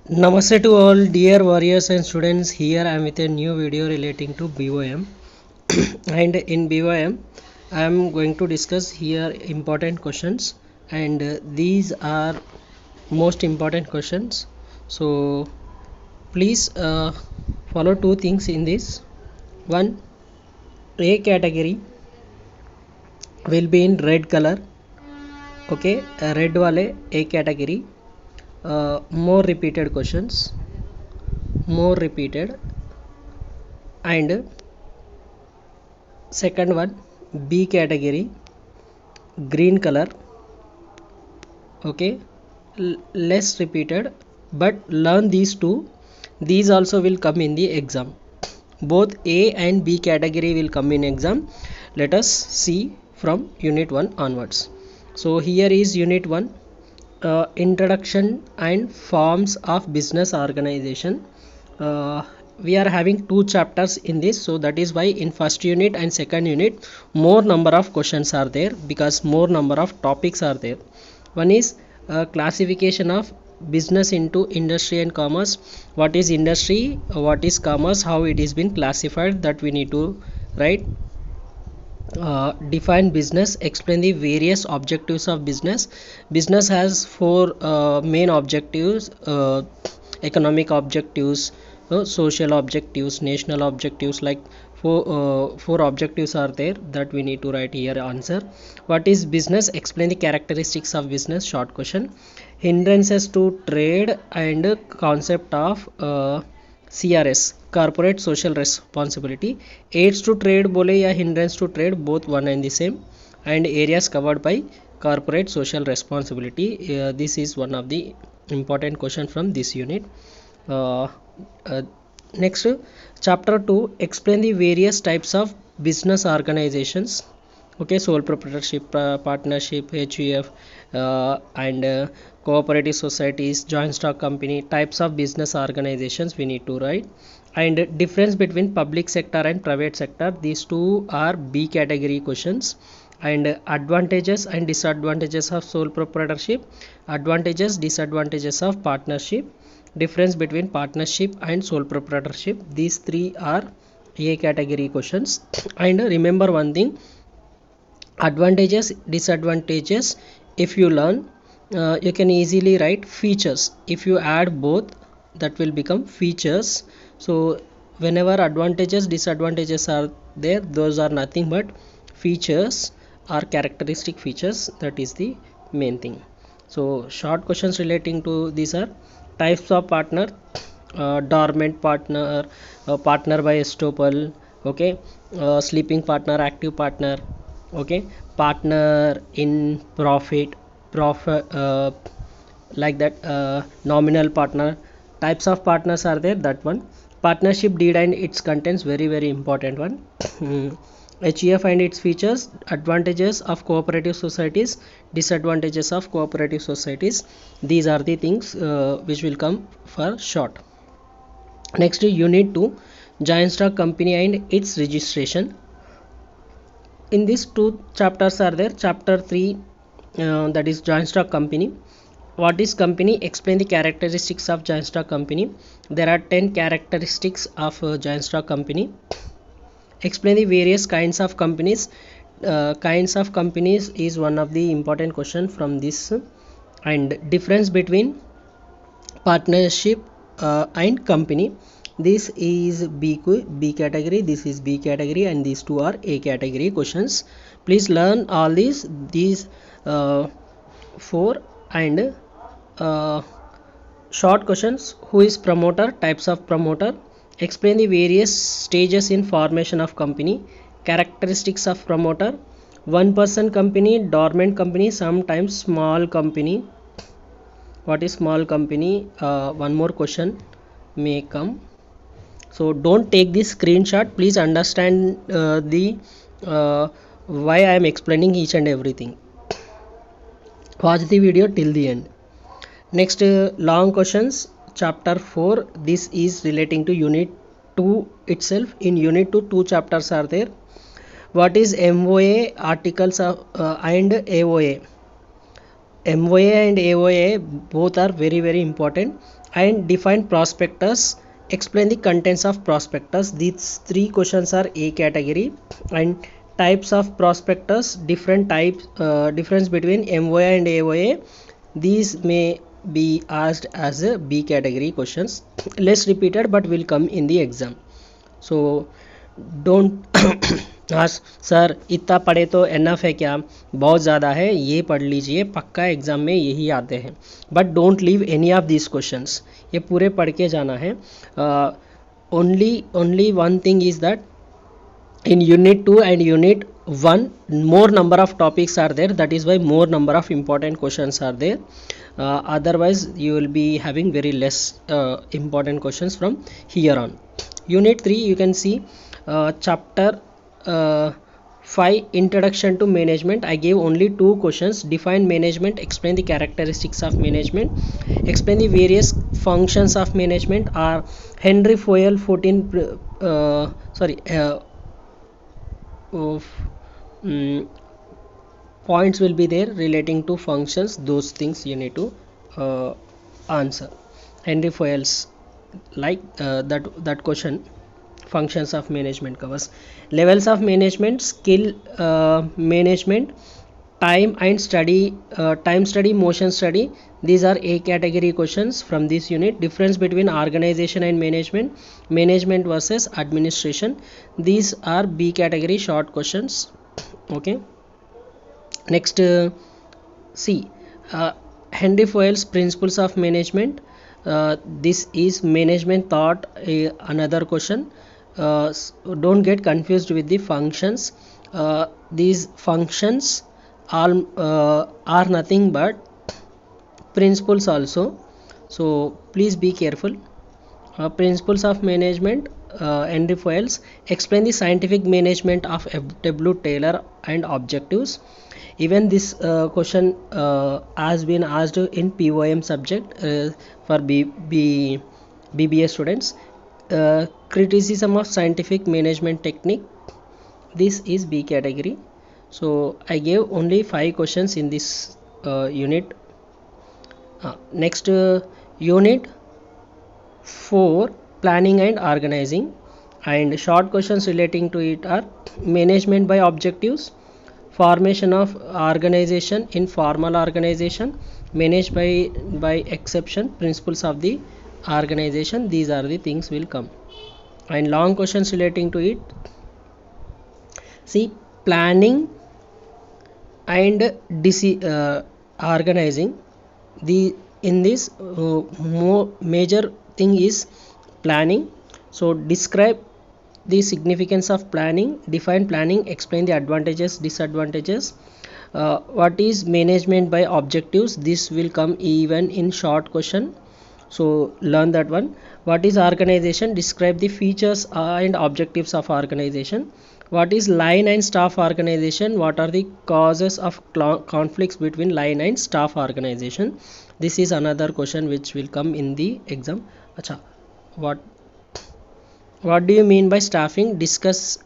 Namaste to all dear warriors and students. Here I am with a new video relating to BOM. And in BOM I am going to discuss here important questions, and these are most important questions. So please follow two things in this. One, A category will be in red color. Okay, red wale A category. More repeated questions, more repeated. And second one, B category, green color. Okay, less repeated, but learn these two. These also will come in the exam. Both A and B category will come in exam. Let us see from unit 1 onwards. So here is unit 1, introduction and forms of business organization. We are having two chapters in this, so that is why in first unit and second unit more number of questions are there, because more number of topics are there. One is classification of business into industry and commerce. What is industry, what is commerce, how it is been classified, that we need to write. Define business, explain the various objectives of business. Business has four main objectives: economic objectives, social objectives, national objectives. Like four objectives are there that we need to write here answer. What is business, explain the characteristics of business, short question. Hindrances to trade and concept of CRS, corporate social responsibility. Aids to trade bole ya hindrance to trade, both one and the same. And areas covered by corporate social responsibility. This is one of the important question from this unit. uh, uh, Next, chapter 2, explain the various types of business organizations. Okay, sole proprietorship, partnership, HUF, and cooperative societies, joint stock company, types of business organizations we need to write. And difference between public sector and private sector, these two are B category questions. And advantages and disadvantages of sole proprietorship, advantages, disadvantages of partnership, difference between partnership and sole proprietorship, these three are A category questions. And remember one thing, advantages, disadvantages, if you learn, you can easily write features. If you add both, that will become features. So whenever advantages, disadvantages are there, those are nothing but features or characteristic features. That is the main thing. So short questions relating to these are: types of partner, dormant partner, partner by estoppel. Okay, sleeping partner, active partner. Okay, partner in profit, like that, nominal partner. Types of partners are there, that one. Partnership deed and its contents, very important one. HEF and its features, advantages of cooperative societies, disadvantages of cooperative societies. These are the things which will come for short. Next, unit 2, joint stock company and its registration. In these two chapters are there. Chapter 3, that is joint stock company. What is company, explain the characteristics of joint stock company. There are 10 characteristics of joint stock company. Explain the various kinds of companies. Kinds of companies is one of the important question from this. And difference between partnership and company, this is B category, this is B category, and these two are A category questions. Please learn all these four. And short questions: who is promoter, types of promoter, explain the various stages in formation of company, characteristics of promoter, one person company, dormant company, sometimes small company. What is small company? One more question may come, so don't take this screenshot. Please understand the why I am explaining each and everything. Watch the video till the end. Next, long questions, chapter 4. This is relating to unit 2 itself. In unit 2, two chapters are there. What is MOA, articles of and AOA. MOA and AOA both are very very important. And define prospectus, explain the contents of prospectus. These three questions are A category. And types of prospectus, different types, difference between MOA and AOA, these may be asked as a B category questions, less repeated but will come in the exam. So don't ask sir इतना पढ़े तो enough है क्या, बहुत ज़्यादा है, ये पढ़ लीजिए, पक्का एग्ज़ाम में यही आते हैं. But don't leave any of this questions, ये पूरे पढ़ के जाना है. Only one thing is that in unit 2 and unit 1 more number of topics are there, that is why more number of important questions are there. Otherwise you will be having very less important questions from here on. Unit 3 you can see chapter 5 introduction to management. I gave only 2 questions. Define management, explain the characteristics of management, explain the various functions of management. Are Henry Fayol 14 of points will be there relating to functions. Those things you need to answer. Henry Fayol's like that question, functions of management covers. Levels of management, skill management, time and study, time study, motion study, these are A category questions from this unit. Difference between organization and management, management versus administration, these are B category short questions. Okay, next see Henry Fayol's principles of management. This is management thought, another question. Don't get confused with the functions. These functions are nothing but principles also, so please be careful. Principles of management, Henry Fayol's. Explain the scientific management of W. Taylor and objectives. Even this question has been asked in POM subject for BBA students. Criticism of scientific management technique, this is B category. So I gave only 5 questions in this unit. Next unit 4, planning and organizing, and short questions relating to it are management by objectives, formation of organization in formal organization, managed by exception, principles of the organization, these are the things will come. And long questions relating to it, see planning and organizing. In this more major thing is planning. So describe the significance of planning, define planning, explain the advantages, disadvantages. What is management by objectives, this will come even in short question, so learn that one. What is organization, describe the features and objectives of organization. What is line and staff organization, what are the causes of conflicts between line and staff organization, this is another question which will come in the exam. Acha, what do you mean by staffing, discuss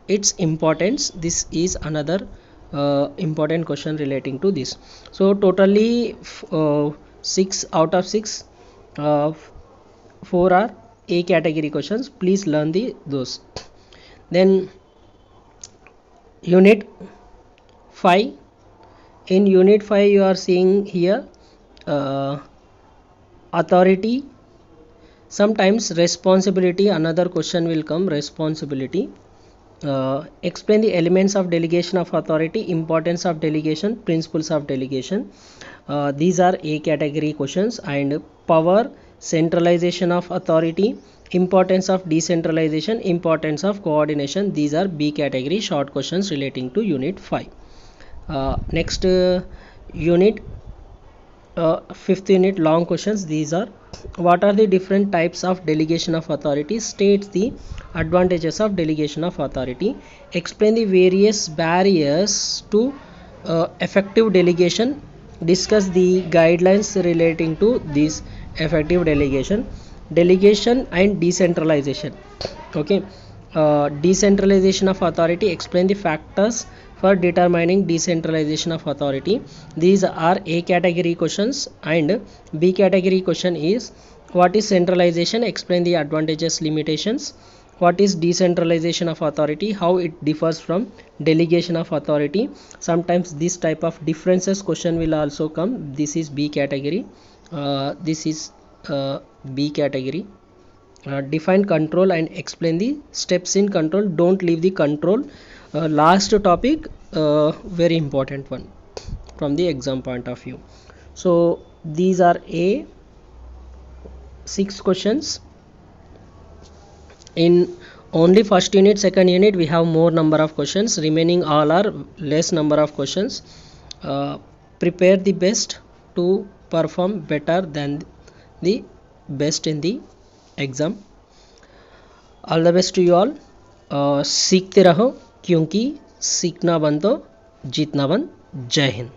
its importance, this is another important question relating to this. So totally 6 out of 6, 4 are A category questions, please learn those. Then unit 5, in unit 5 you are seeing here authority, sometimes responsibility, another question will come, responsibility. Explain the elements of delegation of authority, importance of delegation, principles of delegation, these are A category questions. And power, centralization of authority, importance of decentralization, importance of coordination, these are B category short questions relating to unit 5. Next unit 5th unit long questions, these are what are the different types of delegation of authority, states the advantages of delegation of authority, explain the various barriers to effective delegation, discuss the guidelines relating to this effective delegation and decentralization. Okay, decentralization of authority, explain the factors for determining decentralization of authority. These are A category questions, and B category question is what is centralization, explain the advantages, limitations. What is decentralization of authority, how it differs from delegation of authority. Sometimes this type of differences question will also come. This is B category. B category. Define control and explain the steps in control. Don't leave the control. Last topic, very important one from the exam point of view. So these are A 6 questions. In only first unit, second unit we have more number of questions, remaining all are less number of questions. Prepare the best to perform better than the best in the exam. All the best to you all. सीखते रहो, क्योंकि सीखना बंद तो जीतना बंद. जय हिंद.